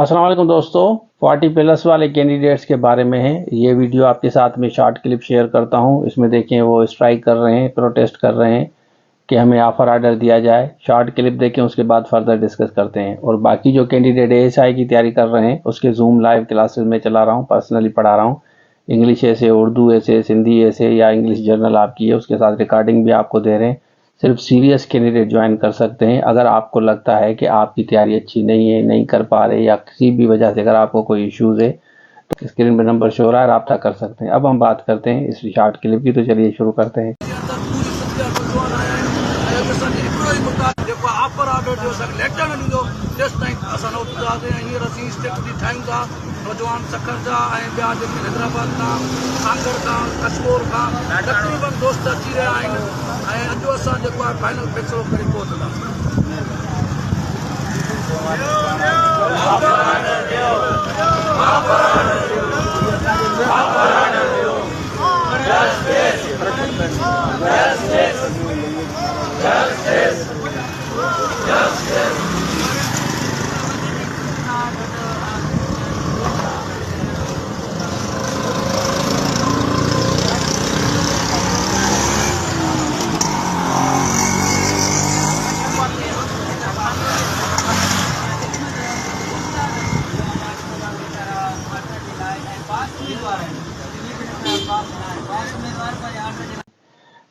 अस्सलाम वालेकुम दोस्तों, 40 प्लस वाले कैंडिडेट्स के बारे में है ये वीडियो। आपके साथ में शॉर्ट क्लिप शेयर करता हूं। इसमें देखें वो स्ट्राइक कर रहे हैं, प्रोटेस्ट कर रहे हैं कि हमें ऑफर ऑर्डर दिया जाए। शॉर्ट क्लिप देखें, उसके बाद फर्दर डिस्कस करते हैं। और बाकी जो कैंडिडेट एएसआई की तैयारी कर रहे हैं उसके जूम लाइव क्लासेस में चला रहा हूँ, पर्सनली पढ़ा रहा हूँ। इंग्लिश ऐसे, उर्दू ऐसे, हिंदी ऐसे या इंग्लिश जर्नल आपकी है, उसके साथ रिकॉर्डिंग भी आपको दे रहे हैं। सिर्फ सीरियस कैंडिडेट ज्वाइन कर सकते हैं। अगर आपको लगता है कि आपकी तैयारी अच्छी नहीं है, नहीं कर पा रहे, या किसी भी वजह से अगर आपको कोई इश्यूज है तो स्क्रीन पर नंबर शो हो रहा है, रब्ता कर सकते हैं। अब हम बात करते हैं इस शॉर्ट क्लिप की, तो चलिए शुरू करते हैं। नौजवान सखर जा ॿिया जेके हैदराबाद खां सांगर खां कशमीर खां तक़रीबन दोस्त अची रहिया आहिनि ऐं अॼु असां जेको आहे फाइनल फ़ैसिलो करे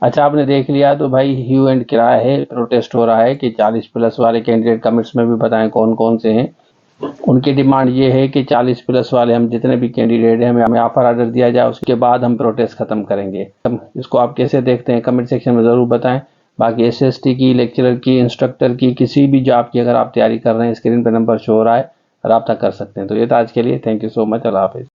अच्छा, आपने देख लिया तो भाई ह्यू एंड किराया है, प्रोटेस्ट हो रहा है कि 40 प्लस वाले कैंडिडेट कमेंट्स में भी बताएं कौन कौन से हैं। उनकी डिमांड ये है कि 40 प्लस वाले हम जितने भी कैंडिडेट हैं हमें ऑफर ऑर्डर दिया जाए, उसके बाद हम प्रोटेस्ट खत्म करेंगे। इसको आप कैसे देखते हैं कमेंट सेक्शन में ज़रूर बताएं। बाकी एसएसटी की, लेक्चरर की, इंस्ट्रक्टर की, किसी भी जॉब की अगर आप तैयारी कर रहे हैं, स्क्रीन पर नंबर शो हो रहा है, रब्ता कर सकते हैं। तो ये था आज के लिए। Thank you so much. अल्लाह हाफिज़।